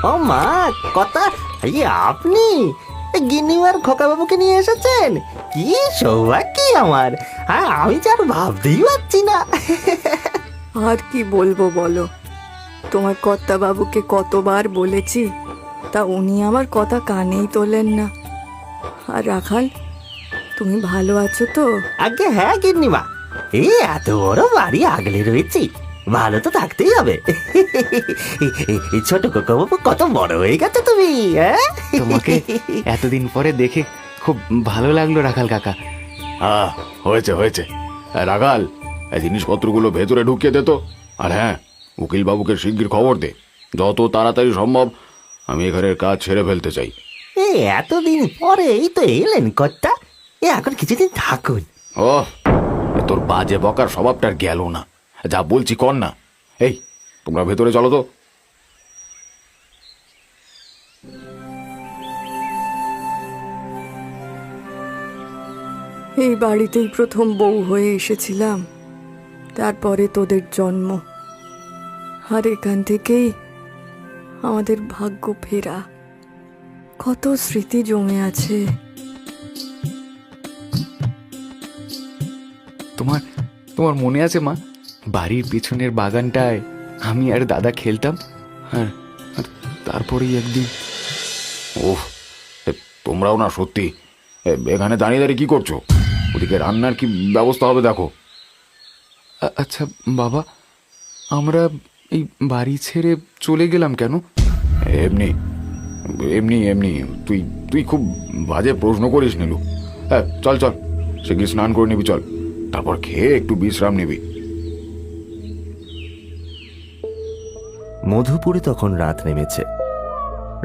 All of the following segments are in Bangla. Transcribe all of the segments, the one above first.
ও মা, কথা এই আপনি গিন্নিমার খোকাবাবুকে নিয়ে এসেছেন? কি সৌভাগ্য আমার! আমি যে আর ভাবতেই পারছি না। আর কি বলবো বলো, তোমার কর্তা বাবুকে কতবার বলেছি, তা উনি আমার কথা কানেই তোলেন না। আর রাখাল, তুমি ভালো আছো তো? আগে হ্যাঁ গিন্নিমা, এই এত বড় বাড়ি আগলে রয়েছি, ভালো তো থাকতেই হবে। এই ছোট খোকাবাবু কত বড় হয়ে গেছে তুমি, হ্যাঁ? তোমাকে এতদিন পরে দেখে খুব ভালো লাগলো রাখাল কাকা। হয়েছে হয়েছে। রাখাল, এই জিনিসপত্রগুলো ভেতরে ঢুকিয়ে দে তো। আর হ্যাঁ, উকিল বাবুকে শিগগির খবর দে, যত তাড়াতাড়ি সম্ভব আমি এখানের কাজ ছেড়ে ফেলতে চাই। এই এতদিন পরে এই তো এলেন কর্তা, এখন কিছুদিন থাকুন। ও, তোর বাজে বকার স্বভাবটার গেল না। যা বলছি কর না। এই, তোমরা ভেতরে চলো তো। এই বাড়িতেই প্রথম বউ হয়ে এসেছিলাম, তারপরে তোদের জন্ম, আর এখান থেকেই আমাদের ভাগ্য ফেরা। কত স্মৃতি জমে আছে। তোমার তোমার মনে আছে মা, বাড়ির পিছনের বাগানটায় আমি আর দাদা খেলতাম, আর আর তারপরেই একদিন। ওহ, তোমরাও না সত্যি এখানে দাঁড়িয়ে দাঁড়িয়ে কি করছো? ওদিকে রান্নার কি ব্যবস্থা হবে দেখো। আচ্ছা বাবা, আমরা এই বাড়ি ছেড়ে চলে গেলাম কেন? এমনি এমনি এমনি তুই তুই খুব বাজে প্রশ্ন করিস নীলু। হ্যাঁ, চল চল, শিগগির স্নান করে নিবি, চল, তারপর খেয়ে একটু বিশ্রাম নিবি। মধুপুরে তখন রাত নেমেছে।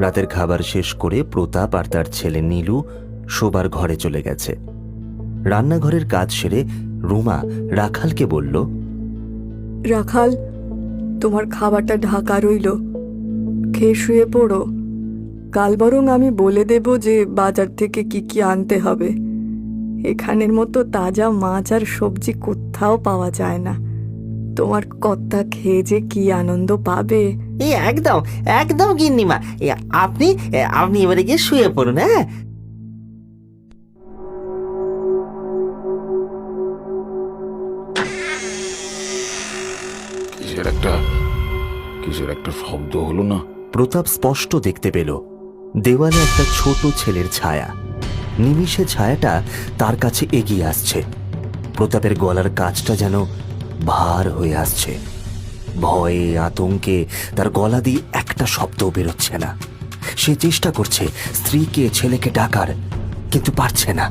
রাতের খাবার শেষ করে প্রতাপ আর তার ছেলে নীলু শোবার ঘরে চলে গেছে। রান্নাঘরের কাজ সেরে রুমা রাখালকে বলল, রাখাল, তোমার খাবারটা ঢাকা রইল, খেয়ে শুয়ে পড়ো। কাল বরং আমি বলে দেব যে বাজার থেকে কি কি আনতে হবে। এখানের মতো তাজা মাছ আর সবজি কোথাও পাওয়া যায় না। তোমার কর্তা খেয়ে যে কি আনন্দ পাবে। এই একদম একদম গিন্নিমা, আপনি আপনি এবারে গিয়ে শুয়ে পড়ুন। হ্যাঁ, কিসের একটা শব্দ হলো না? প্রতাপ স্পষ্ট দেখতে পেল দেওয়ালে একটা ছোট ছেলের ছায়া। নিমিষে ছায়াটা তার কাছে এগিয়ে আসছে। প্রতাপের গলার কাজটা যেন ভার হয়ে আসছে। ভয়ে আতঙ্কে তার গলা দিয়ে একটা শব্দও বেরোচ্ছে না। সে চেষ্টা করছে স্ত্রীকে ছেলেকে ডাকার, কিন্তু পারছে না।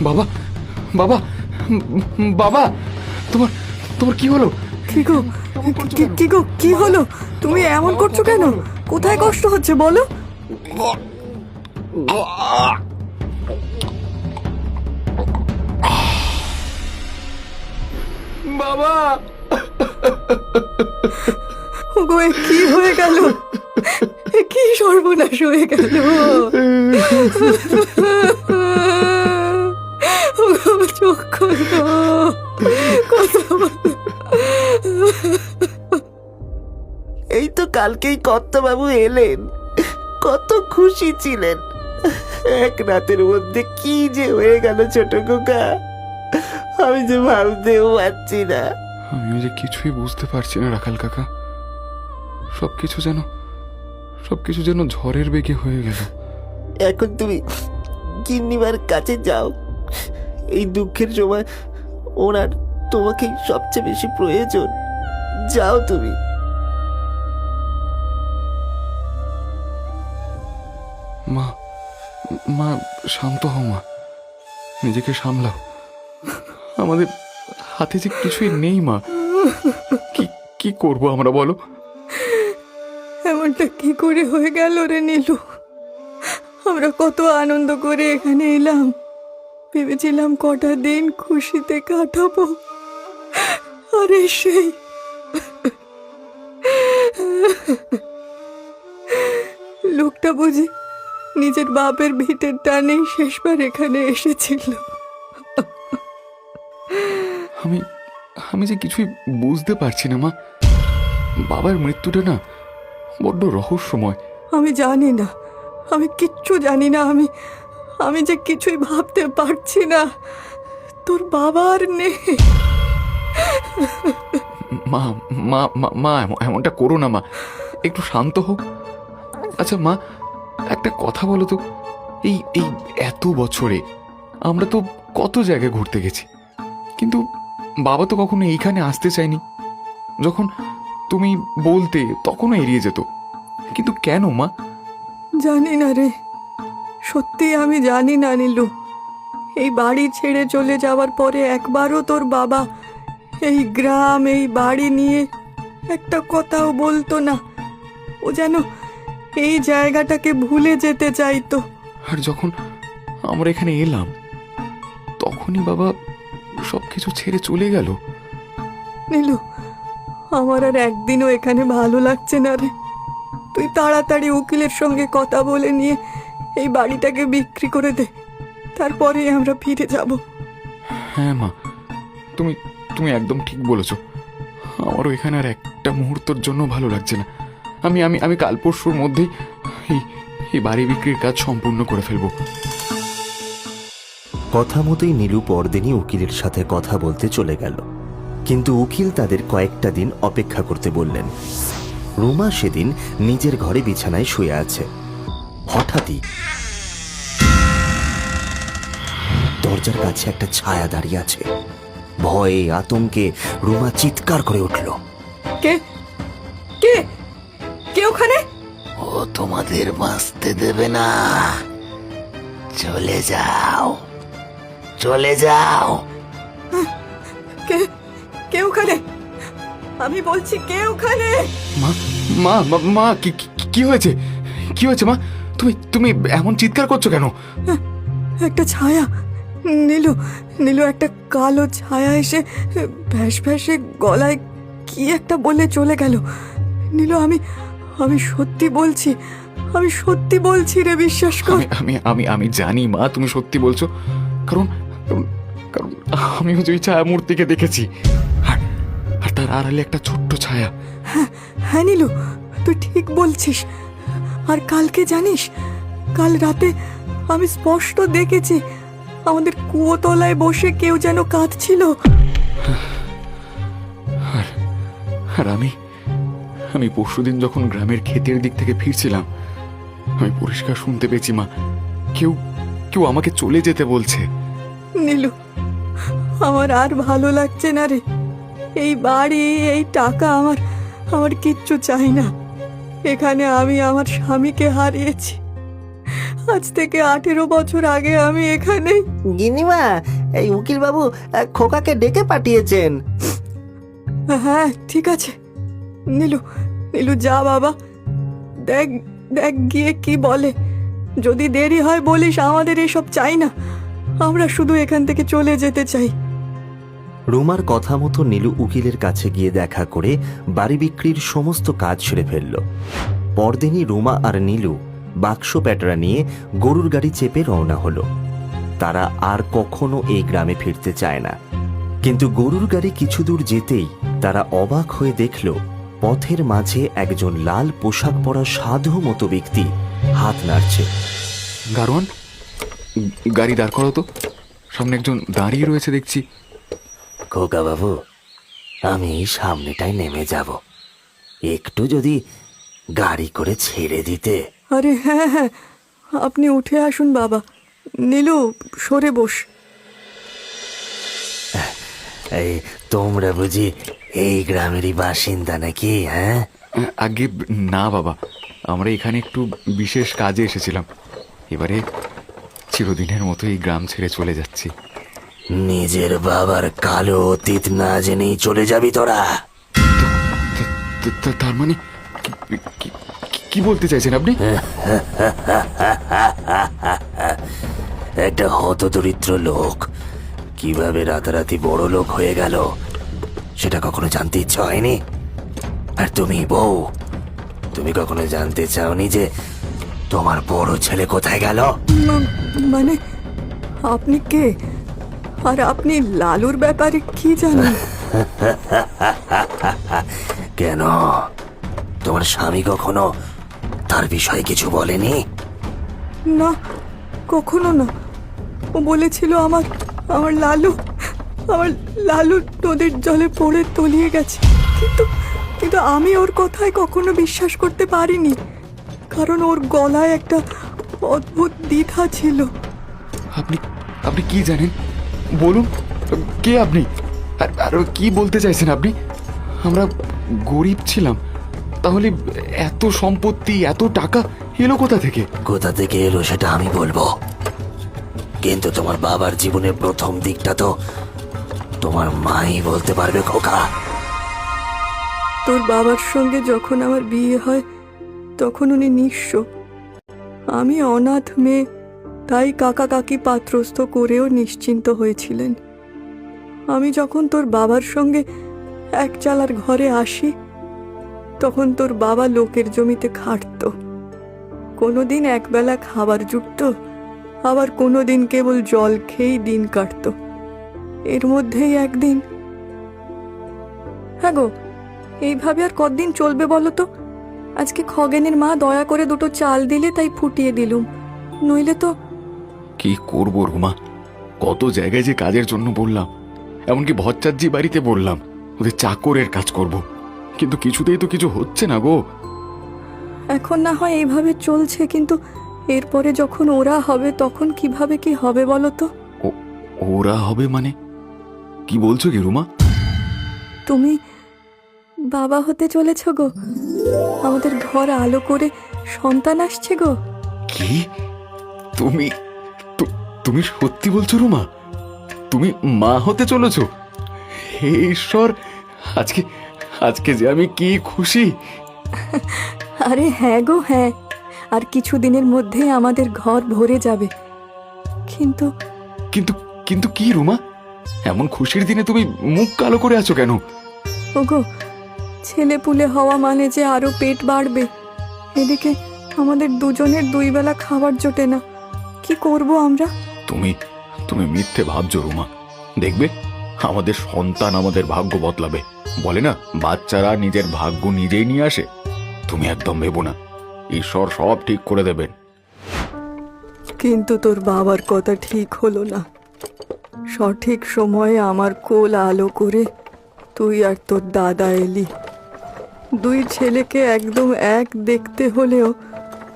বাবা, বাবা, বাবা, তোমার তোমার কি হলো? কি গো, কি গো, কি হলো? তুমি এমন করছো কেন? কোথায় কষ্ট হচ্ছে বলো? বাবা, গো, এ কি হয়ে গেল? এ কি সর্বনাশ হয়ে গেল? চোখ খোলো, কথা বলো। এই তো কালকেই কর্তাবাবু এলেন, কত খুশি ছিলেন। এক রাতের মধ্যে কি যে হয়ে গেল ছোট খোকা, আমি যে ভাবতেও পারছি না। আমিও যে কিছুই বুঝতে পারছি না রাখাল কাকা। সবকিছু যেন ঝড়ের বেগে হয়ে গেল। এখন তুমি গিন্নিমার কাছে যাও। এই দুঃখের সময় ওনার তোমাকেই সবচেয়ে বেশি প্রয়োজন। যাও তুমি। মা, মা, শান্ত হও মা, নিজেকে সামলাও। আমাদের হাতে যে কিছুই নেই মা, কি করবো আমরা বলো? এমনটা কি করে হয়ে গেল রে নীলু? আমরা কত আনন্দ করে এখানে এলাম, ভেবেছিলাম কটা দিন খুশিতে কাটাবো, আরে সেই লোকটা বুঝি নিজের বাপের ভিটের টানেই শেষবার এখানে এসেছিল। আমি আমি যে কিছুই বুঝতে পারছি না মা। বাবার মৃত্যুটা না বড্ড রহস্যময়। আমি জানি না, আমি কিচ্ছু জানি না। আমি যে কিছুই ভাবতে পারছি না। তোর বাবার নেই। মা মা মা মা এমনটা করো না মা, একটু শান্ত হোক। আচ্ছা মা, একটা কথা বলো তো, এই এই এত বছরে আমরা তো কত জায়গায় ঘুরতে গেছি, কিন্তু বাবা তো কখনো এইখানে আসতে চায়নি। যখন তুমি বলতে তখনও এড়িয়ে যেত, কিন্তু কেন মা? জানি না রে, সত্যি আমি জানি না নীলু। এই বাড়ি ছেড়ে চলে যাওয়ার পরে একবারও তোর বাবা এই গ্রাম, এই বাড়ি নিয়ে একটা কথাও বলতো না। ও যেন এই জায়গাটাকে ভুলে যেতে চাইতো। আর যখন আমরা এখানে এলাম তখনই বাবা সব কিছু ছেড়ে চলে গেল। নীলু, আমার আর একদিনও এখানে ভালো লাগছে না রে। তুই তাড়াতাড়ি উকিলের সঙ্গে কথা বলে নিয়ে এই বাড়িটাকে বিক্রি করে দে, তারপরে আমরা ফিরে যাব। হ্যাঁ মা, তুমি তুমি একদম ঠিক বলেছো। আমারও এখানে আর একটা মুহূর্তের জন্য ভালো লাগছে না। আমি আমি আমি কাল পরশুর মধ্যেই এই বাড়ি বিক্রির কাজ সম্পূর্ণ করে ফেলবো। কথা মতোই নীলু পরদিনই উকিলের সাথে কথা বলতে চলে গেল। কিন্তু উকিল তাদের কয়েকটা দিন অপেক্ষা করতে বললেন। রুমা সেদিন নিজের ঘরে বিছানায় শুয়ে আছে। হঠাৎই দরজার কাছে একটা ছায়া দাঁড়িয়ে আছে। ভয়ে আতঙ্কে রুমা চিৎকার করে উঠল। কে কে কে ওখানে? ও তোমাদের বাঁচতে দেবে না, চলে যাও, চলে যাও। কে কে ওখানে? আমি বলছি কে ওখানে? মা মা মা- মা কি কি হয়েছে? কি হয়েছে মা? তুমি তুমি এমন চিৎকার করছো কেন? একটা ছায়া, নীলু, নীলু, একটা কালো ছায়া এসে ভ্যাস ভ্যাসে গলায় কি একটা বলে চলে গেল। নীলু, আমি আমি সত্যি বলছি, আমি সত্যি বলছি রে, বিশ্বাস কর। আমি আমি আমি আমি জানি মা তুমি সত্যি বলছো, কারণ কারণ কারণ আমিও যে ওই ছায়া মূর্তিকে দেখেছি। আর আর তার আড়ালে একটা ছোট্ট ছায়া। হ্যাঁ নীলু, তুই ঠিক বলছিস। আর কালকে জানিস, কাল রাতে আমি স্পষ্ট দেখেছি আমাদের কুয়োতলায় বসে কেউ যেন কাঁদছিল। আর আর আমি আমি পরশুদিন যখন গ্রামের ক্ষেতের দিক থেকে ফিরছিলাম, আমি পরিষ্কার শুনতে পেয়েছি মা, কেউ কেউ আমাকে চলে যেতে বলছে। নীলু, আমার আর ভালো লাগছে না রে। এই বাড়ি, এই টাকা, আমার আমার কিচ্ছু চাই না। এখানে আমি আমার স্বামীকে হারিয়েছি। আজ থেকে 18 বছর আগে আমি এখানে। গিন্নিমা, এই উকিল বাবু খোকাকে ডেকে পাঠিয়েছেন। হ্যাঁ ঠিক আছে, নীলু, নীলু যা বাবা, দেখ দেখ গিয়ে কি বলে। যদি দেরি হয় বলিস আমাদের এসব চাই না, আমরা শুধু এখান থেকে চলে যেতে চাই। রুমার কথা মতো নীলু উকিলের কাছে গিয়ে দেখা করে বাড়ি বিক্রির সমস্ত কাজ সেরে ফেলল। পরদিনই রুমা আর নীলু বাক্স প্যাটরা নিয়ে গরুর গাড়ি চেপে রওনা হলো। তারা আর কখনো এই গ্রামে ফিরতে চায় না। কিন্তু গরুর গাড়ি কিছু দূর যেতেই তারা অবাক হয়ে দেখল পথের মাঝে একজন লাল পোশাক পরা সাধু মতো ব্যক্তি হাত নাড়ছে। গারোয়ান, গাড়ি দাঁড় করো তো, সামনে একজন দাঁড়িয়ে রয়েছে দেখছি। খোকা বাবু, আমি সামনেটায় নেমে যাব, একটু যদি গাড়ি করে ছেড়ে দিতে। আরে হ্যাঁ হ্যাঁ, আপনি উঠে আসুন বাবা। নীলু, সরে বস। এই তোমরা বুঝি এই গ্রামেরই বাসিন্দা নাকি? হ্যাঁ, আগে না বাবা, আমরা এখানে একটু বিশেষ কাজে এসেছিলাম। এবারে চিরদিনের মতো এই গ্রাম ছেড়ে চলে যাচ্ছি। নিজের বাবার কালো অতীত না জেনেই চলে যাবি তোরা? তার মানে কি বলতে চাইছেন আপনি? একটা হতদরিদ্র লোক কিভাবে রাতারাতি বড় লোক হয়ে গেল সেটা কখনো জানতে ইচ্ছা হয়নি? আর তুমি বউ, তুমি কখনো জানতে চাওনি যে তোমার বড় ছেলে কোথায় গেল? মানে আপনি কে? আর আপনি লালুর ব্যাপারে কি জানেন? কেন, তোমার স্বামী কখনো তার বিষয়ে কিছু বলেনি? না, কখনো না। ও বলেছিল আমার আমার লালু নদীর জলে পড়ে তলিয়ে গেছে, কিন্তু কিন্তু আমি ওর কথায় কখনো বিশ্বাস করতে পারিনি, কারণ ওর গলায় একটা অদ্ভুত দ্বিধা ছিল। আপনি আপনি কি জানেন বলুন, কে আপনি? আর কি বলতে চাইছেন আপনি? আমরা গরিব ছিলাম, তাহলে এত সম্পত্তি, এত টাকা এলো কোথা থেকে? কোথা থেকে এলো সেটা আমি বলবো, কিন্তু তোমার বাবার জীবনের প্রথম দিকটা তো তোমার মাই বলতে পারবে খোকা। তোর বাবার সঙ্গে যখন আমার বিয়ে হয় তখন উনি নিঃস্ব। আমি অনাথ মেয়ে, তাই কাকা কাকি পাত্রস্থ করেও নিশ্চিন্ত হয়েছিলেন। আমি যখন তোর বাবার সঙ্গে এক চালার ঘরে আসি তখন তোর বাবা লোকের জমিতে খাটতো। কোনোদিন একবেলা খাবার জুটত, আবার কোনোদিন কেবল জল খেয়েই দিন কাটতো। এর মধ্যেই একদিন, হ্যাঁ গো, এইভাবে আর কতদিন চলবে বলো তো? আজকে খগেনের মা দয়া করে দুটো চাল দিলে তাই ফুটিয়ে দিলুম, নইলে তো। কি করব রুমা, কত জায়গায় যে কাজের জন্য বললাম, এমনকি ভচ্চাজ্জি বাড়িতে বললাম ওদের চাকরের কাজ করব, কিন্তু কিছুতেই তো কিছু হচ্ছে না গো। এখন না হয় এইভাবে চলছে, কিন্তু এরপরে যখন ওরা হবে তখন কিভাবে কি হবে বলো তো? ওরা হবে মানে কি বলছো কি রুমা? তুমি বাবা হতে চলেছ গো, আমাদের ঘর আলো করে সন্তান আসছে গো। কি তুমি তুমি সত্যি বলছো রুমা? তুমি মা হতে চলেছো? হে ঈশ্বর, আজকে আজকে যে আমি কি খুশি! আরে হ্যাঁ গো হ্যাঁ, আর কিছুদিনের মধ্যেই আমাদের ঘর ভরে যাবে। কিন্তু কিন্তু কিন্তু কি রুমা, এমন খুশির দিনে তুমি মুখ কালো করে আছো কেন? ওগো, ছেলে পুলে হওয়া মানে যে আরো পেট বাড়বে, এদিকে আমাদের দুজনের দুই বেলা খাবার জোটে না, কি করব আমরা? তুমি তুমি মিথ্যে ভাবছো রুমা, দেখবে আমাদের সন্তান আমাদের ভাগ্য বদলাবে। বলে না, বাচ্চারা নিজের ভাগ্য নিজেই নিয়ে আসে। তুমি একদম ভেবো না, ঈশ্বর সব ঠিক করে দেবেন। কিন্তু তোর বাবার কথা ঠিক হলো না। সঠিক সময়ে আমার কোল আলো করে তুই আর তোর দাদা এলি। দুই ছেলেকে একদম এক দেখতে হলেও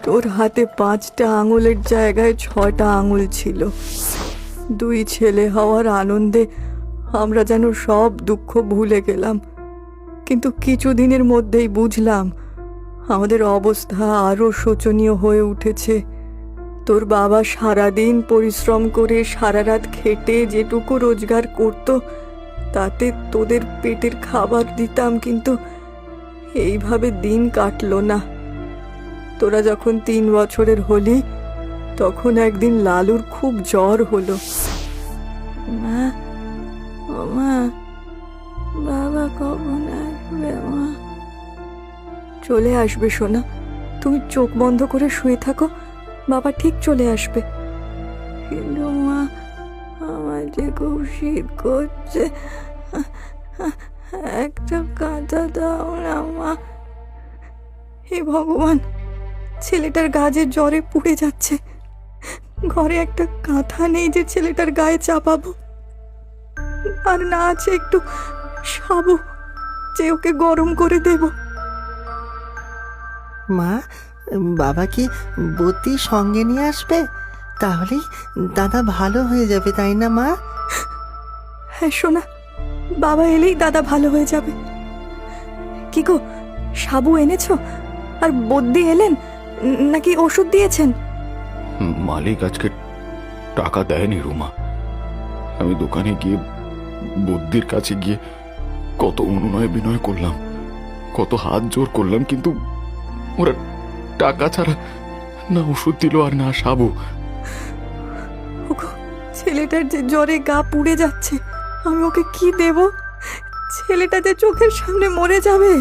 তোর হাতে 5টা আঙুলের জায়গায় 6টা আঙুল ছিল। দুই ছেলে হওয়ার আনন্দে আমরা যেন সব দুঃখ ভুলে গেলাম, কিন্তু কিছুদিনের মধ্যেই বুঝলাম আমাদের অবস্থা আরো শোচনীয় হয়ে উঠেছে। তোর বাবা সারাদিন পরিশ্রম করে সারা রাত খেটে যেটুকু রোজগার করত তাতে তোদের পেটের খাবার দিতাম, কিন্তু এইভাবে দিন কাটলো না। তোরা যখন 3 বছরের হলি তখন একদিন লালুর খুব জ্বর হলো। মা, ও মা, বাবা কখন আসবে মা? চলে আসবে সোনা, তুমি চোখ বন্ধ করে শুয়ে থাকো, বাবা ঠিক চলে আসবে। কিন্তু মা, আমার যে খুব শীত করছে, একটা কাঁথা দাও না মা। হে ভগবান, ছেলেটার গা যে জ্বরে পুড়ে যাচ্ছে, ঘরে একটা কাঁথা নেই যে ছেলেটার গায়ে চাপাবো, আর না আছে একটু সাবু যে ওকে গরম করে দেব। মা, বাবা কি বতি সঙ্গে নিয়ে আসবে? তাহলেই দাদা ভালো হয়ে যাবে, তাই না মা? হ্যাঁ সোনা, বাবা এলেই দাদা ভালো হয়ে যাবে। কি গো, সাবু এনেছো? আর বদ্যি এলেন নাকি ওষুধ দিয়েছেন? মালিক আজকে টাকা দেয়নি রুমা। আমি দোকানে গিয়ে বুদ্ধির কাছে গিয়ে কত অনুনয় বিনয় করলাম, কত হাত জোর করলাম, কিন্তু ওরা টাকা ছাড়া না ওষুধ দিল আর না সাবু। ওগো, ছেলেটার যে জ্বরে গা পুড়ে যাচ্ছে, আমি ওকে কি দেব? ছেলেটা যে চোখের সামনে মরে যাবে।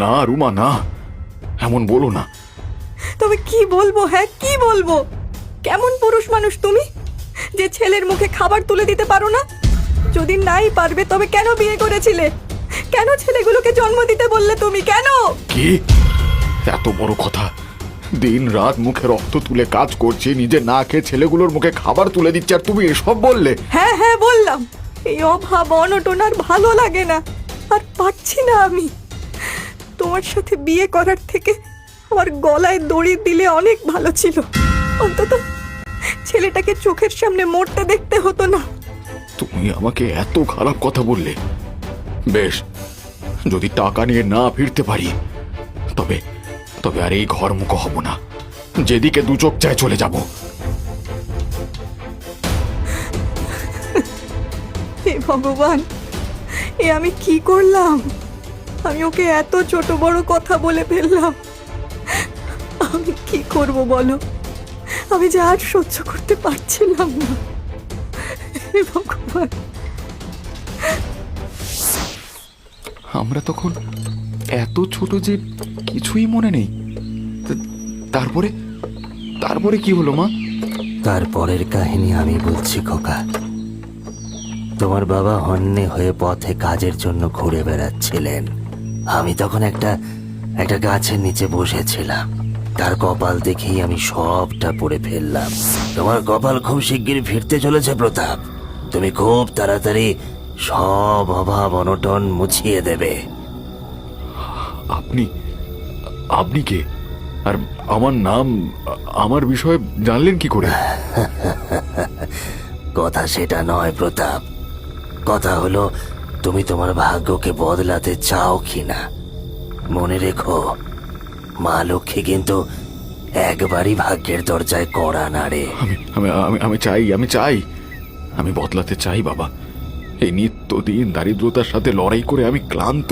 না রুমা না, এমন বলো না। তবে কি বলবো, হ্যাঁ কি বলবো? কেমন পুরুষ মানুষ তুমি যে ছেলের মুখে খাবার তুলে দিতে পারো না? যদি নাই পারবে তবে কেন বিয়ে করেছিলে? কেন ছেলেগুলোকে জন্ম দিতে বললে তুমি? কেন? কি এত বড় কথা? দিন রাত মুখে রক্ত তুলে কাজ করছি, নিজে না খেয়ে ছেলেগুলোর মুখে খাবার তুলে দিচ্ছে, আর তুমি এসব বললে? হ্যাঁ হ্যাঁ বললাম। এই অভাব অনটন আর ভালো লাগে না, আর পারছি না আমি। তোমার সাথে বিয়ে করার থেকে আমার গলায় দড়ি দিলে অনেক ভালো ছিল। অন্তত ছেলেটাকে চোখের সামনে মরতে দেখতে হতো না। তুমি আমাকে এত খারাপ কথা বললে? বেশ, যদি টাকা নিয়ে না ফিরতে পারি তবে তবে আর এই ঘর মুখো হব না। যেদিকে দু চোখ চায় চলে যাব। হে ভগবান, এ আমি কি করলাম? আমি ওকে এত ছোট বড় কথা বলে ফেললাম। আমি কি করব বলো? আমি যে আর সহ্য করতে পারছিলাম না। হে ভগবান। আমরা তখন এত ছোট যে কিছুই মনে নেই। তারপরে তারপরে কি হলো মা? তারপরের কাহিনী আমি বলছি খোকা। তোমার বাবা হন্যে হয়ে পথে কাজের জন্য ঘুরে বেড়াচ্ছিলেন। আমি তখন একটা গাছের নিচে বসেছিলাম। তার কপাল দেখেই আমি সবটা পড়ে ফেললাম। তোমার কপাল খুব শিগগির ফিরতে চলেছে প্রতাপ। তুমি খুব তাড়াতাড়ি সব অভাব অনটন মুছিয়ে দেবে। আপনি আপনি কে? আর আমার নাম, আমার বিষয়ে জানলেন কি করে? কথা সেটা নয় প্রতাপ, কথা হলো তুমি তোমার ভাগ্যকে বদলাতে চাও কিনা। মনে রেখো, মা লক্ষ্মী কিন্তু একবারই ভাগ্যের দরজায় কড়া নাড়ে। আমি আমি আমি আমি চাই আমি চাই আমি বদলাতে চাই বাবা। এই নিত্যদিন দারিদ্রতার সাথে লড়াই করে আমি ক্লান্ত।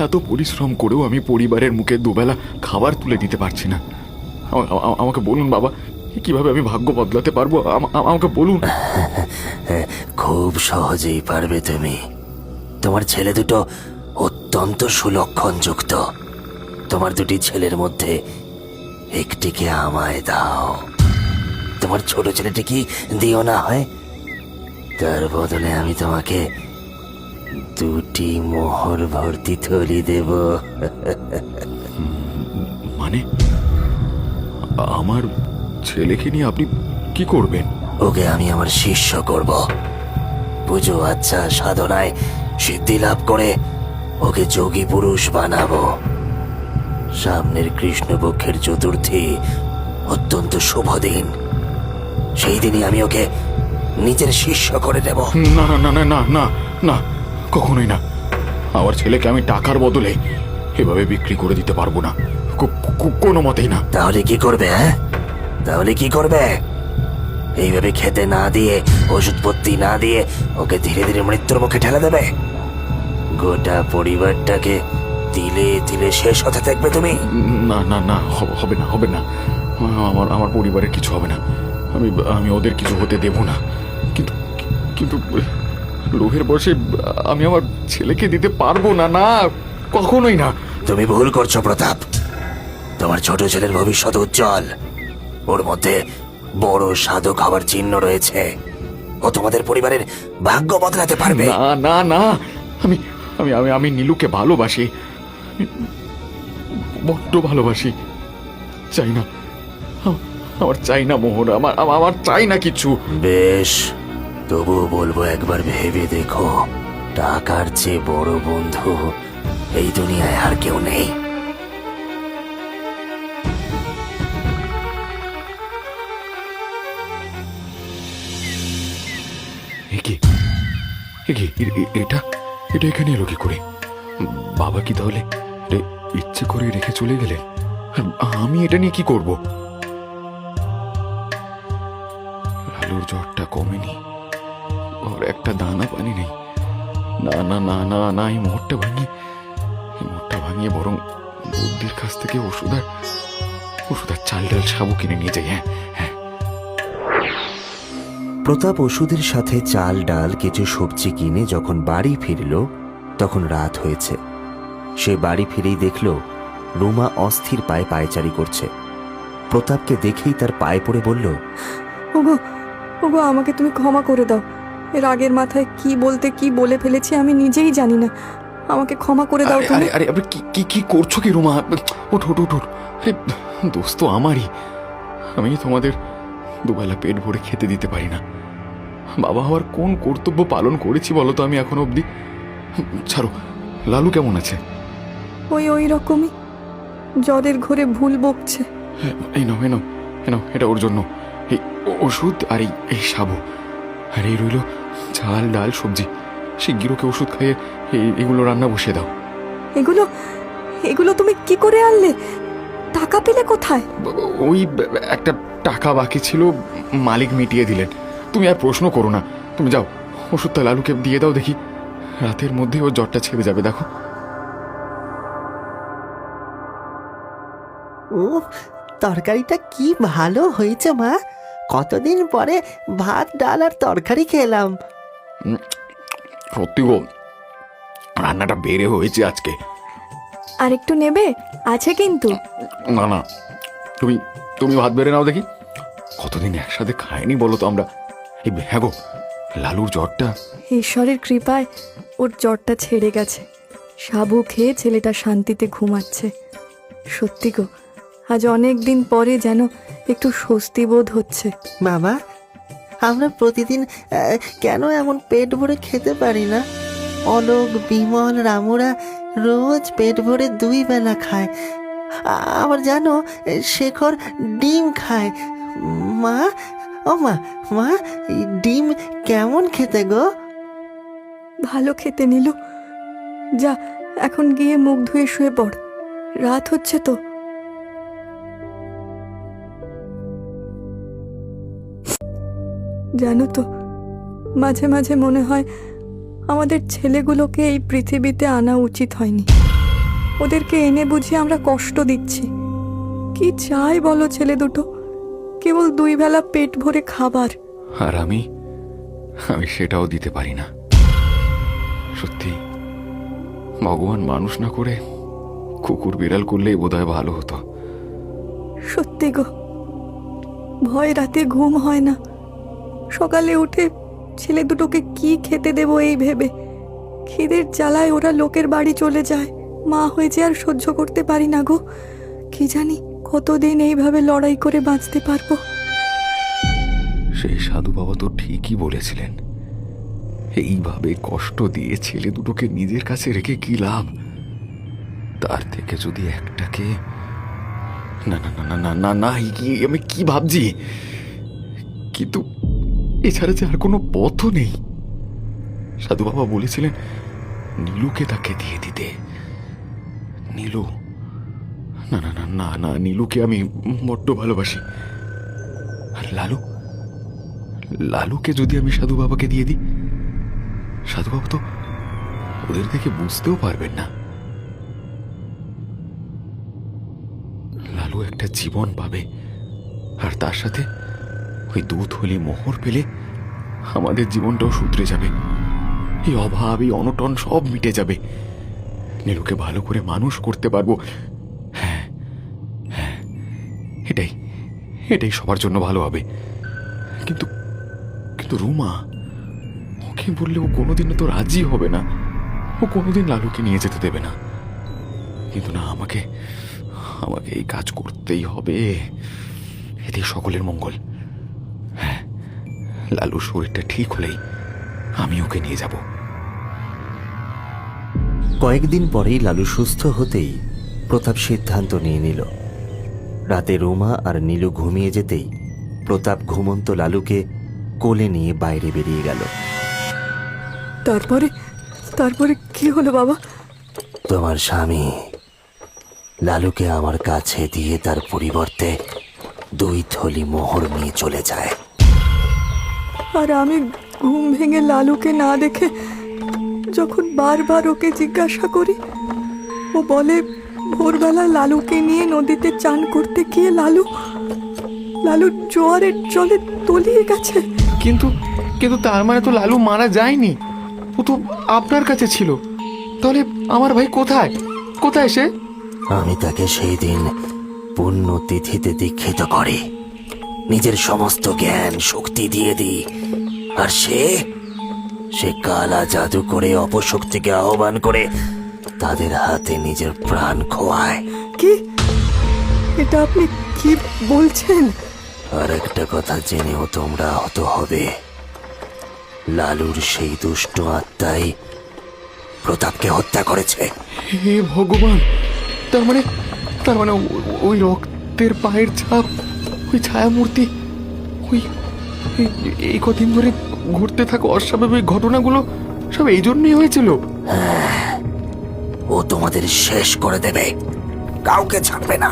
এত পরিশ্রম করেও আমি পরিবারের মুখে দুবেলা খাবার তুলে দিতে পারছি না। আমাকে বলুন বাবা, কিভাবে আমি ভাগ্য বদলাতে পারবো? আমাকে বলুন। খুব সহজেই পারবে তুমি। তোমার ছেলে দুটো অত্যন্ত সুলক্ষণযুক্ত। তোমার দুটি ছেলের মধ্যে একটিকে আমায় দাও। তোমার ছোট ছেলেটি কি দিও না হয়? তার বদলে আমি তোমাকে দুটি মোহর ভর্তি থলি দেব। মানে আমার ছেলেকে নিয়ে আপনি কি করবেন? ওকে আমি আমার শিষ্য করব। পুজো আচ্ছা সাধনায় সিদ্ধি লাভ করে ওকে যোগী পুরুষ বানাবো। সামনের কৃষ্ণপক্ষের চতুর্থী অত্যন্ত শুভ দিন। সেই দিনই আমি ওকে নিজের শিষ্য করে দেব। না না না না না না, কখনোই না। আমার ছেলেকে আমি টাকার বদলে এভাবে বিক্রি করে দিতে পারবো না, কোনো মতেই না। তাহলে কি করবে? হ্যাঁ, তাহলে কি করবে? এইভাবে খেতে না দিয়ে, ওষুধপত্তি না দিয়ে ওকে ধীরে ধীরে মৃত্যুর মুখে ঠেলে দেবে? গোটা পরিবারটাকে তিলে তিলে শেষ হতে দেখবে তুমি? না না না, হবে না, হবে না। আমার পরিবারের কিছু হবে না। আমি ওদের কিছু হতে দেব না। কিন্তু কিন্তু লোভের বশে আমি আমার ছেলেকে দিতে পারবো না। না, কখনোই না। তুমি ভুল করছো প্রতাপ। তোমার ছোট ছেলের ভবিষ্যৎ উজ্জ্বল। ওর মধ্যে বড় সাধক হবার চিহ্ন রয়েছে। ও তোমাদের পরিবারের ভাগ্য বদলাতে পারবে। না না না, আমি আমি আমি আমি নীলুকে ভালোবাসি, বড্ড ভালোবাসি। চাই না, আমার চাই না মোহন, আমার চাই না কিছু। বেশ, তবুও বলবো একবার ভেবে দেখো, টাকার চেয়ে বড় বন্ধু এই দুনিয়ায় আর কেউ নেই। এটা এটা এখানে এলো কি করে? বাবা কি তাহলে ইচ্ছে করে রেখে চলে গেলেন? আমি এটা নিয়ে কি করব? লালুর জ্বরটা কমেনি, ওর একটা দানা পানি নেই। না না না না না, এই মোহরটা ভাঙিয়ে বরং বুদ্ধির কাছ থেকে ওষুধ আর চাল ডাল সাবু কিনে নিয়ে যাই। হ্যাঁ হ্যাঁ। প্রতাপ ওষুধের সাথে চাল ডাল কিছু সবজি কিনে যখন বাড়ি ফিরল, তখন রাত হয়েছে। সে বাড়ি ফিরেই দেখল রুমা অস্থির পায়ে পায়চারি করছে। প্রতাপকে দেখেই তার পায়ে পড়ে বলল, ওগো ওগো, আমাকে তুমি ক্ষমা করে দাও। এর আগের মাথায় কি বলতে কি বলে ফেলেছি আমি নিজেই জানি না। আমাকে ক্ষমা করে দাও আরে তুমি। আরে আরে কি কি কি করছো কি রুমা? ওঠ ওঠ ওঠ ওঠ। আরে দোষ তো আমারই। আমি তোমাদের দুবেলা পেট ভরে খেতে দিতে পারি না। বাবা হওয়ার কোন কর্তব্য পালন করেছি বলো তো আমি এখনো অবধি? ছাড়ো, লালু কেমন আছে? ওই ওই রকমই, জ্বরের ঘরে ভুল বকছে। এই নাও এই নাও এই নাও, এটা ওর জন্য। এই ওষুধ আর এই সাবু, আর এই রইল ঝাল ডাল সবজি। শিগগির ওকে ওষুধ খাইয়ে এগুলো রান্না বসিয়ে দাও। এগুলো এগুলো তুমি কি করে আনলে? টাকা পেলে কোথায়? ওই একটা টাকা বাকি ছিল, মালিক মিটিয়ে দিলেন। তুমি আর প্রশ্ন করো না, তুমি যাও ওষুধটা লালুকে দিয়ে দাও, দেখি রাতের মধ্যে ওর জ্বরটা ছেড়ে যাবে। দেখো ও, তরকারিটা কি ভালো হয়েছে মা। কতদিন পরে ভাত ডাল আর তরকারি খেলাম। সত্যি গো, রান্নাটা বেড়ে হয়েছে আজকে। আর একটু নেবে? আছে কিন্তু। না না, তুমি তুমি ভাত বেড়ে নাও দেখি। কতদিন একসাথে খাইনি বলো তো আমরা। এই হ্যাঁ গো, লালুর জ্বরটা ঈশ্বরের কৃপায় ওর জ্বরটা ছেড়ে গেছে। সাবু খেয়ে ছেলেটা শান্তিতে ঘুমাচ্ছে। সত্যি গো, আজ অনেক দিন পরে যেন একটু স্বস্তি বোধ হচ্ছে। বাবা, আমরা প্রতিদিন কেন এমন পেট ভরে খেতে পারি না? অলোক, বিমল, রামুরা রোজ পেট ভরে 2 বেলা খায়। আবার জানো, শেখর ডিম খায়। মা, ও মা, মা, এই ডিম কেমন খেতে গো? ভালো খেতে নিল। যা, এখন গিয়ে মুখ ধুয়ে শুয়ে পড়, রাত হচ্ছে তো। জানো তো, মাঝে মাঝে মনে হয় আমাদের ছেলেগুলোকে এই পৃথিবীতে আনা উচিত হয়নি। ওদেরকে এনে বুঝি আমরা কষ্ট দিচ্ছি। কি চাই বলো ছেলে দুটো? কেবল 2 বেলা পেট ভরে খাবার। আর আমি সেটাও দিতে পারি না। সত্যি ভগবান মানুষ না করে কুকুর বিড়াল করলেই বোধহয় ভালো হতো। সত্যি গো, ভয় রাতে ঘুম হয় না। সকালে উঠে ছেলে দুটোকে কি খেতে দেবো এই ভেবে খিদের জ্বালায় ওরা লোকের বাড়ি চলে যায়। মা হয়েছে আর সহ্য করতে পারি না গো। কি জানি কতদিন এইভাবে লড়াই করে বাঁচতে পারবো। সেই সাধু বাবা তো ঠিকই বলেছিলেন, এইভাবে কষ্ট দিয়ে ছেলে দুটোকে নিজের কাছে রেখে কি লাভ? তার থেকে যদি একটাকে না না না না না না না, আমি কি ভাবছি? কিন্তু এছাড়া যে আর কোনো পথও নেই। সাধু বাবা বলেছিলেন নীলুকে তাকে দিয়ে দিতে। নীলু, না না না না না, নীলুকে আমি বড্ড ভালোবাসি। আর লালুকে যদি আমি সাধু বাবাকে দিয়ে দিই, সাধু বাবা তো ওদের দেখে বুঝতেও পারবেন না। লালু একটা জীবন পাবে, আর তার সাথে ওই 2 থলি মোহর পেলে আমাদের জীবনটাও শুধরে যাবে। এই অভাব, এই অনটন সব মিটে যাবে। নীলুকে ভালো করে মানুষ করতে পারবো। হ্যাঁ হ্যাঁ, এটাই সবার জন্য ভালো হবে। কিন্তু কিন্তু রুমা, ওকে বললে ও কোনোদিনও তো রাজি হবে না। ও কোনোদিন লালুকে নিয়ে যেতে দেবে না। কিন্তু না, আমাকে এই কাজ করতেই হবে। এতেই সকলের মঙ্গল। হ্যাঁ, লালুর শরীরটা ঠিক হলেই আমি ওকে নিয়ে যাব। কয়েকদিন পরেই লালু সুস্থ হতেই প্রতাপ সিদ্ধান্ত নিয়ে নিল। রাতে রুমা আর নীলু ঘুমিয়ে যেতেই প্রতাপ ঘুমন্ত লালুকে কোলে নিয়ে বাইরে বেরিয়ে গেল। তারপরে কি হলো বাবা? তোমার স্বামী লালুকে আমার কাছে দিয়ে তার পরিবর্তে 2 থলি মোহর নিয়ে চলে যায়। আর আমি ঘুম ভেঙে লালুকে না দেখে যখন বারবার ওকে জিজ্ঞাসা করি, ও বলে ভোরবেলা লালুকে নিয়ে নদীতে চান করতে গিয়ে লালু জোয়ারের জলে তলিয়ে গেছে। কিন্তু তার মানে তো লালু মারা যায়নি, ও তো আপনার কাছে ছিল। তাহলে আমার ভাই কোথায় সে? আমি তাকে সেই দিন পুণ্যতিথিতে দীক্ষিত করে, নিজের সমস্ত জ্ঞান শক্তি দিয়ে দিই, আর সে কালা জাদু করে অপশক্তিকে আহ্বান করে তাদের হাতে নিজের প্রাণ খোয়ায়। কি এটা আপনি কি বলছেন? আর একটা কথা জেনেও তোমরা আহত হবে, লালুর সেই দুষ্ট আত্মাই প্রতাপকে হত্যা করেছে। হে ভগবান, তার মানে ওই রক্তের পায়ের ছাপ, ওই ছায়ামূর্তি, ওই এই কদিন ধরে ঘটতে থাকা অস্বাভাবিক ঘটনাগুলো সব এই জন্যই হয়েছিল। ও তোমাদের শেষ করে দেবে, কাউকে ছাড়বে না।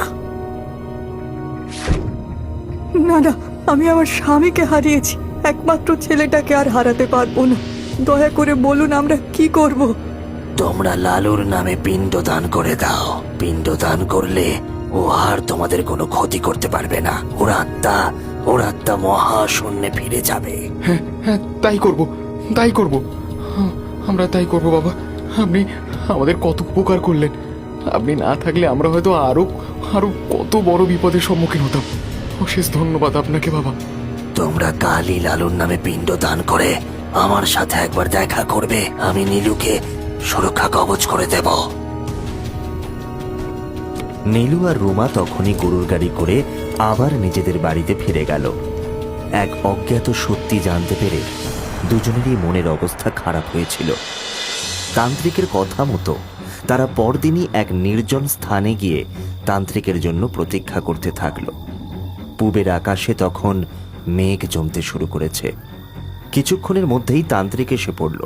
না না, আমি আমার স্বামীকে হারিয়েছি, একমাত্র ছেলেটাকে আর হারাতে পারবো না। দয়া করে বলুন আমরা কি করব? তোমরা লালুর নামে পিণ্ডদান করে দাও। পিণ্ডদান করলে ও আর তোমাদের কোনো ক্ষতি করতে পারবে না। ওর আত্মা মহাশূন্যে ফিরে যাবে। হ্যাঁ হ্যাঁ, তাই করব। আমরা তাই করব বাবা। আপনি আমাদের কত উপকার করলেন। আপনি না থাকলে আমরা হয়তো আরো কত বড় বিপদের সম্মুখীন হতাম। অশেষ ধন্যবাদ আপনাকে বাবা। তোমরা কালই লালুর নামে পিণ্ডদান করে আমার সাথে একবার দেখা করবে। আমি নীলুকে সুরক্ষা কবচ করে দেব। নীলু আর রুমা তখনই গরুর গাড়ি করে আবার নিজেদের বাড়িতে ফিরে গেল। এক অজ্ঞাত সত্যি জানতে পেরে দুজনেরই মনের অবস্থা খারাপ হয়েছিল। তান্ত্রিকের কথা মতো তারা পরদিনই এক নির্জন স্থানে গিয়ে তান্ত্রিকের জন্য প্রতীক্ষা করতে থাকলো। পূবের আকাশে তখন মেঘ জমতে শুরু করেছে। কিছুক্ষণের মধ্যেই তান্ত্রিক এসে পড়ল।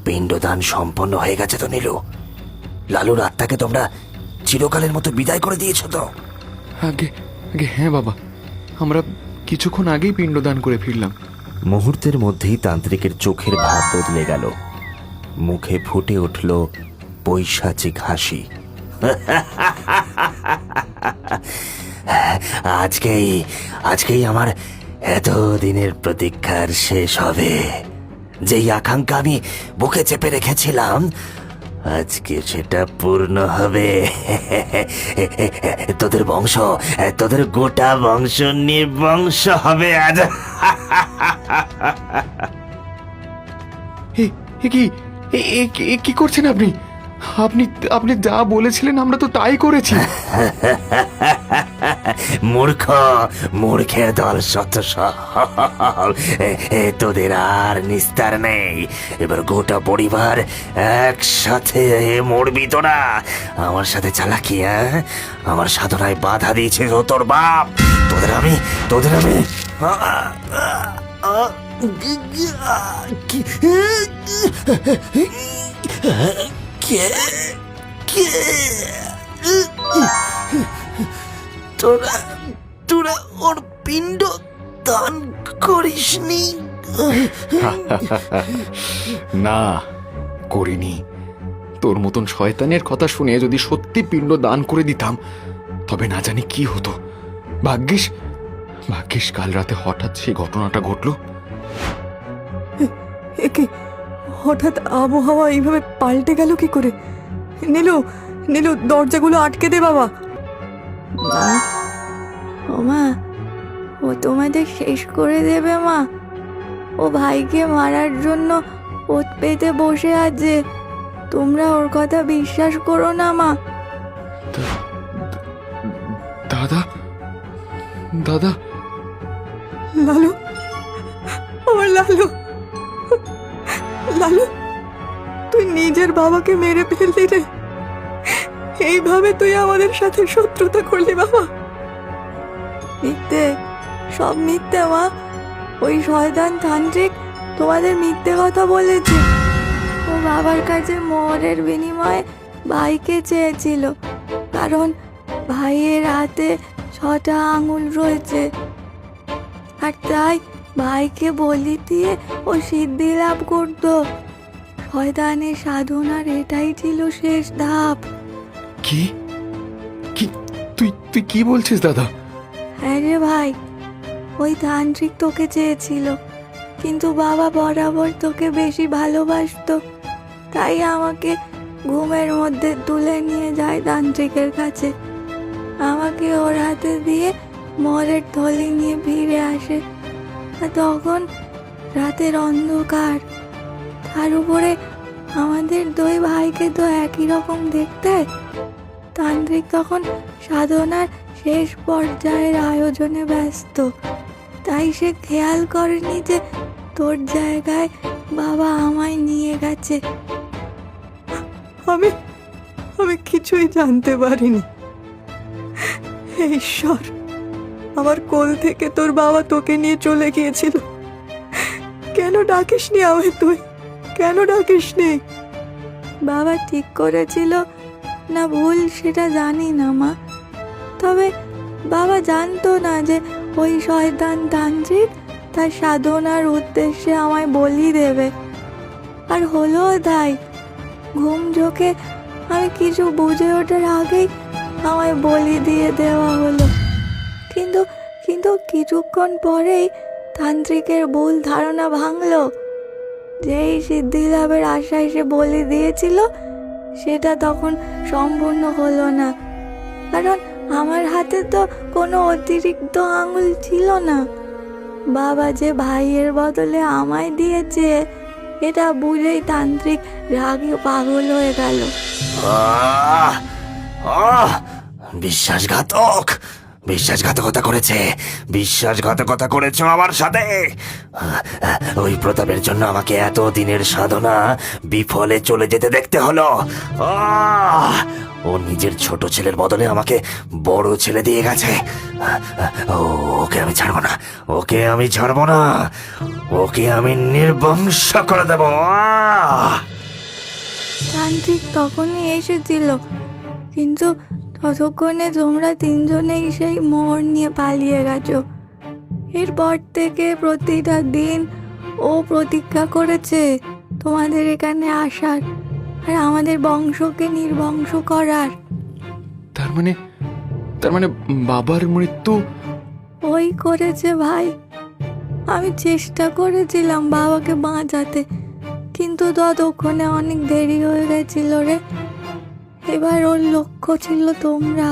পিণ্ডদান সম্পন্ন হয়ে গেছে তো নীলু? লালুর আত্মাকে তোমরা চিরকালের মতো বিদায় করে দিয়েছ তো? আগে হ্যাঁ বাবা, আমরা কিছুক্ষণ আগেই পিণ্ডদান করে ফিরলাম। মুহূর্তের মধ্যেই তান্ত্রিকের চোখের ভাব বদলে গেল, মুখে ফুটে উঠল পৈশাচিক হাসি। আজকেই আমার এতদিনের প্রতীক্ষার শেষ হবে। যেই আকাঙ্ক্ষা আমি বুকে চেপে রেখেছিলাম, আজকে সেটা পূর্ণ হবে। তোদের গোটা বংশ নির্বংশ হবে আজ। কি করছেন আপনি? আপনি যা বলেছিলেন আমরা তো তাই করেছি। মূর্খের দল শত সব। তোদের আর নিস্তার নেই। এবার গোটা পরিবার একসাথে মরবি তোরা। আমার সাথে চালাকি, আমার সাধনায় বাধা দিয়েছে তোর বাপ। তোদের আমি তোরা ওর পিণ্ড দান করিসনি? না, করিনি। তোর মতন শয়তানের কথা শুনে যদি সত্যি পিণ্ড দান করে দিতাম তবে না জানি কি হতো। ভাগ্যিস কাল রাতে হঠাৎ সেই ঘটনাটা ঘটলো। একে হঠাৎ আবহাওয়া এইভাবে পাল্টে গেল কি করে? নীলু দরজাগুলো আটকে দে বাবা। মা, ও তোমাদের শেষ করে দেবে মা। ও ভাইকে মারার জন্য ওত পেতে বসে আছে। তোমরা ওর কথা বিশ্বাস করো না মা। দাদা লালু, আমার লালু, তুই নিজের বাবাকে মেরে ফেললি রে। এইভাবে তুই আমাদের সাথে শত্রুতা করলি বাবা? মিথ্যে, সব মিথ্যে মা। ওই শয়তান তান্ত্রিক তোমাদের মিথ্যে কথা বলেছে। ও বাবার কাছে মোহরের বিনিময়ে ভাইকে চেয়েছিল, কারণ ভাইয়ের হাতে 6টা আঙুল রয়েছে, আর তাই ভাইকে বলি দিয়ে ও সিদ্ধি লাভ করত। শয়তানের সাধনার এটাই ছিল শেষ ধাপ। কি তুই কি বলছিস দাদা? হ্যাঁ রে ভাই, ওই তান্ত্রিক তোকে চেয়েছিল, কিন্তু বাবা বরাবর তোকে বেশি ভালোবাসতো, তাই আমাকে ঘুমের মধ্যে তুলে নিয়ে যায় তান্ত্রিকের কাছে। আমাকে ওর হাতে দিয়ে মরের থলি নিয়ে ফিরে আসে। আর তখন রাতের অন্ধকার, তার উপরে আমাদের দুই ভাইকে তো একই রকম দেখতে। তান্ত্রিক তখন সাধনার শেষ পর্যায়ের আয়োজনে ব্যস্ত, তাই সে খেয়াল করেনি যে তোর জায়গায় বাবা আমায় নিয়ে গেছে। আমি আমি কিছুই জানতে পারিনি। হে ঈশ্বর, আমার কোল থেকে তোর বাবা তোকে নিয়ে চলে গিয়েছিল। কেন ডাকিসনি আমায় তুই? কেন ডাকিসনি? বাবা ঠিক করেছিল না ভুল সেটা জানি না মা, তবে বাবা জানতো না যে ওই শয়তান তান্ত্রিক তার সাধনার উদ্দেশ্যে আমায় বলি দেবে। আর হলো তাই। ঘুম চোখে আমি কিছু বুঝে ওঠার আগেই আমায় বলি দিয়ে দেওয়া হলো। কিন্তু কিন্তু কিছুক্ষণ পরেই তান্ত্রিকের ভুল ধারণা ভাঙলো। যেই সিদ্ধি লাভের আশায় সে বলি দিয়েছিল, সেটা তখন সম্পূর্ণ হলো না, কারণ আমার হাতে তো কোনো অতিরিক্ত আঙুল ছিল না। বাবা যে ভাইয়ের বদলে আমায় দিয়েছে, এটা বুঝেই তান্ত্রিক রাগে পাগল হয়ে গেল। আহ! আহ! বিশ্বাসঘাতক, বিশ্বাসঘাতকতা করেছে, বিশ্বাসঘাতকতা করেছো আমার সাথে। ওই প্রতাপের জন্য আমাকে এত দিনের সাধনা বিফলে চলে যেতে দেখতে হলো। আহ! ও নিজের ছোট ছেলের বদলে আমাকে বড় ছেলে দিয়ে গেছে। ওকে আমি ছাড়বো না, ওকে আমি ছাড়বো না, ওকে আমি নির্বংশ করে দেবো। তান্ত্রিক তখনই এসেছিল, কিন্তু ততক্ষণে তোমরা তিনজনেই সেই মোহর নিয়ে পালিয়ে গেছো। এরপর থেকে প্রতিটা দিন ও প্রতিজ্ঞা করেছে তোমাদের এখানে আসার আর আমাদের বংশকে নির্বংশ করার। তার মানে বাবার মৃত্যু? ওই করেছে ভাই। আমি চেষ্টা করেছিলাম বাবাকে বাঁচাতে, কিন্তু ততক্ষণে অনেক দেরি হয়ে গেছিল রে। এবার ওর লক্ষ্য ছিল তোমরা,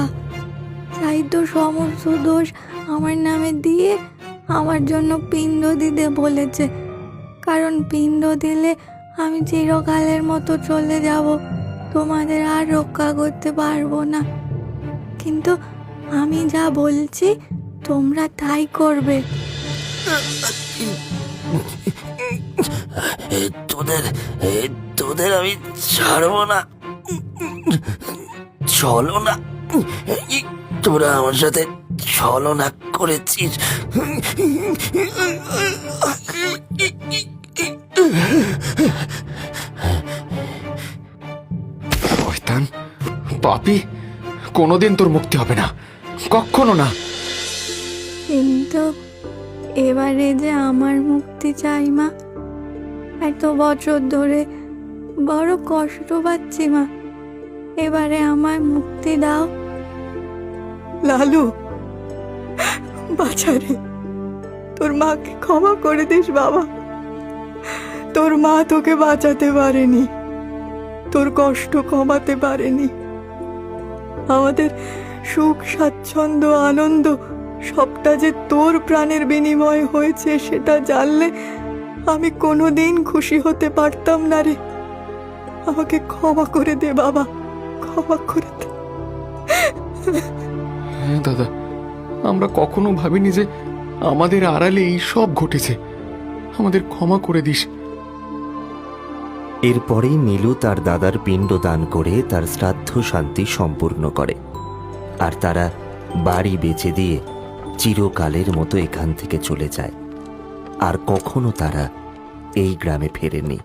তাই তো সমস্ত দোষ আমার নামে দিয়ে আমার জন্য পিণ্ড দিতে বলেছে, কারণ পিণ্ড দিলে আমি চিরকালের মতো চলে যাব, তোমাদের আর রক্ষা করতে পারবো না। কিন্তু আমি যা বলছি তোমরা তাই করবে। তোদের আমি ছাড়বো না। চলো না, তোরা আমার সাথে ছলনা করেছিস। শয়তান, পাপী, কোনোদিন তোর মুক্তি হবে না, কখনো না। কিন্তু এবারে যে আমার মুক্তি চাই মা। এত বছর ধরে বড় কষ্ট পাচ্ছি মা, এবারে আমার মুক্তি দাও। লালু, বাছারে, তোর মাকে ক্ষমা করে দিস বাবা। তোর মা তোকে বাঁচাতে পারেনি, তোর কষ্ট কমাতে পারেনি। আমাদের সুখ, স্বাচ্ছন্দ্য, আনন্দ সবটা যে তোর প্রাণের বিনিময় হয়েছে, সেটা জানলে আমি কোনোদিন খুশি হতে পারতাম না রে। আমাকে ক্ষমা করে দে বাবা, ক্ষমা করে দে। হ্যাঁ দাদা, আমরা কখনো ভাবিনি যে আমাদের আড়ালে এই সব ঘটেছে, আমাদের ক্ষমা করে দিস। এরপরেই নীলু তার দাদার পিণ্ড দান করে তার শ্রাদ্ধ শান্তি সম্পূর্ণ করে, আর তারা বাড়ি বেচে দিয়ে চিরকালের মতো এখান থেকে চলে যায়। আর কখনো তারা এই গ্রামে ফেরেনি।